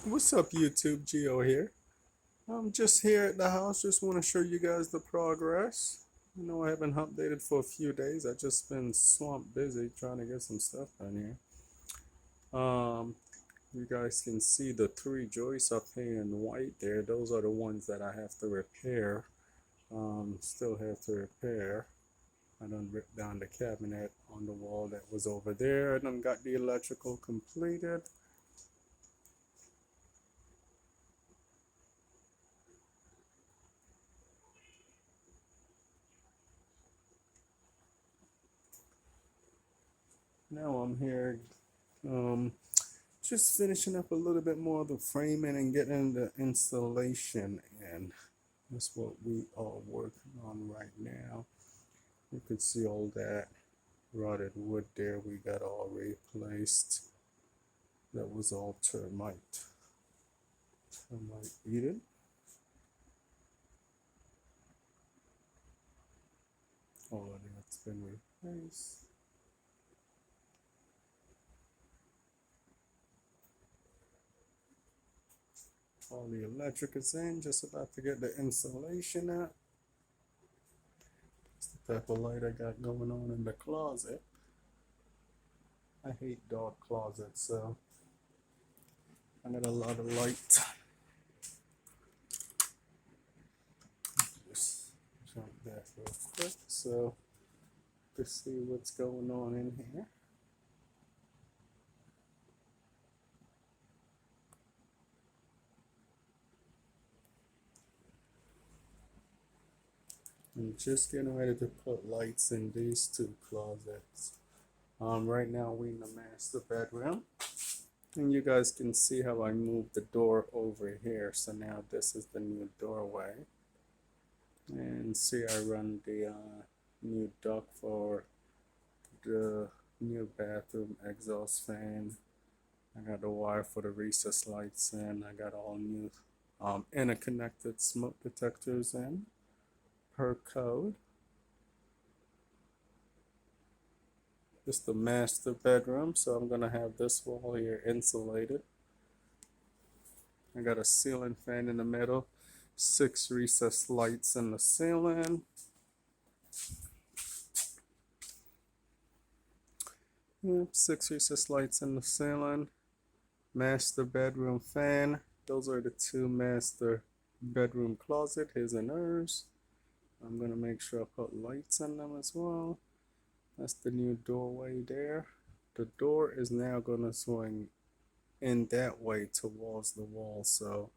What's up, YouTube? Geo here. I'm just here at the house. Just want to show you guys the progress. I know I haven't updated for a few days. I just been swamped busy trying to get some stuff done here. You guys can see the three joists up here in white there. Those are the ones that I have to repair. Still have to repair. I done ripped down the cabinet on the wall that was over there. I done got the electrical completed. Now I'm here. Um, Just finishing up a little bit more of the framing and getting the installation in. That's what we are working on right now. You can see all that rotted wood there we got all replaced. That was all termite eaten. All of that's been replaced. All the electric is in, just about to get the insulation out. That's the type of light I got going on in the closet. I hate dark closets, so I got a lot of light. Just jump back real quick so to see what's going on in here. I'm just getting ready to put lights in these two closets. Right now we in the master bedroom, and you guys can see how I moved the door over here. So now this is the new doorway, and see I run the new duct for the new bathroom exhaust fan. I got the wire for the recessed lights in. I got all new interconnected smoke detectors in per code. This is the master bedroom, so I'm gonna have this wall here insulated. I got a ceiling fan in the middle, 6 recessed lights in the ceiling. Yep, 6 recessed lights in the ceiling. Master bedroom fan. Those are the 2 master bedroom closet, his and hers. I'm gonna make sure I put lights in them as well. That's the new doorway there. The door is now gonna swing in that way towards the wall, so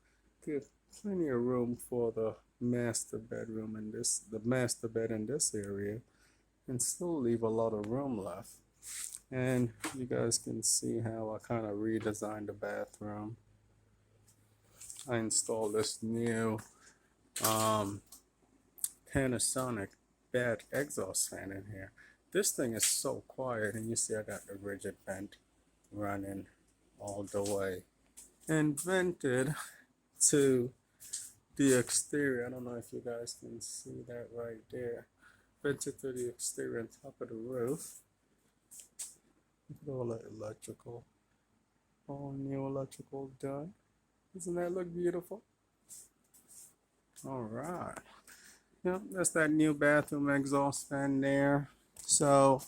there's plenty of room for the master bedroom in this, the master bed in this area, and still leave a lot of room left. And you guys can see how I kind of redesigned the bathroom. I installed this new Panasonic Bed Exhaust Fan in here. This thing is so quiet, and you see I got the rigid vent running all the way and vented to the exterior. I don't know if you guys can see that right there. Vented to the exterior on top of the roof. Look at all that electrical. All new electrical done. Doesn't that look beautiful? All right. Yep, that's that new bathroom exhaust fan there. So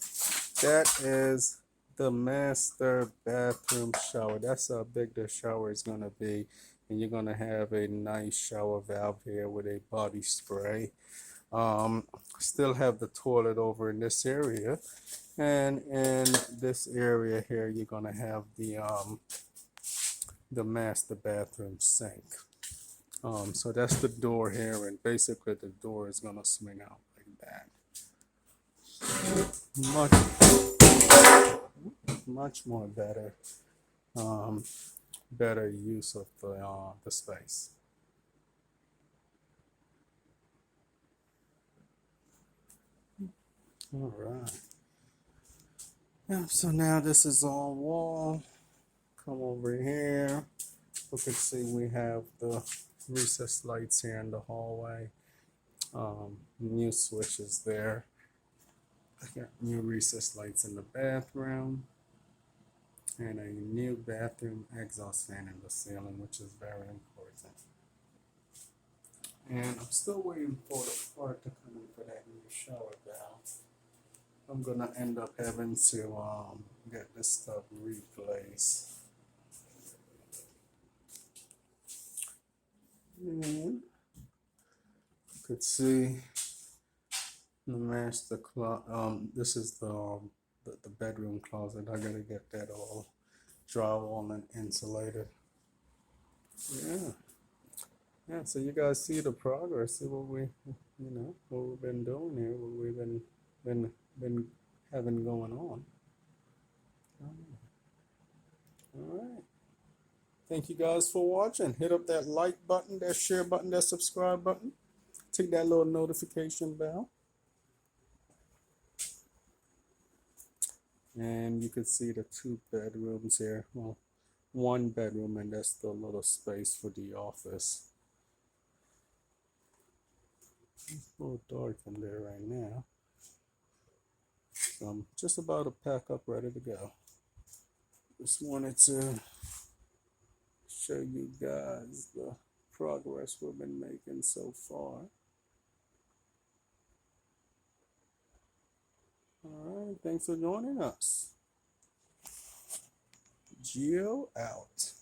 that is the master bathroom shower. That's how big the shower is gonna be. And you're gonna have a nice shower valve here with a body spray. Still have the toilet over in this area. And in this area here, you're gonna have the master bathroom sink. So that's the door here, and basically the door is gonna swing out like that. Much more better, better use of the space. All right. Yeah. So now this is all wall. Come over here. You can see we have the recessed lights here in the hallway. New switches there. I got new recessed lights in the bathroom. and a new bathroom exhaust fan in the ceiling, which is very important. And I'm still waiting for the part to come in for that new shower valve. I'm gonna end up having to get this stuff replaced. And you could see the master closet. This is the bedroom closet. I gotta get that all drywall and insulated. Yeah. Yeah, so you guys see the progress, see what what we've been doing here, what we've been having going on. All right. Thank you guys for watching. Hit up that like button, that share button, that subscribe button. Tick that little notification bell. And you can see the 2 bedrooms here. Well, 1 bedroom, and that's the little space for the office. It's a little dark in there right now. So I'm just about to pack up, ready to go. Just wanted to show you guys the progress we've been making so far. All right, thanks for joining us. Geo out.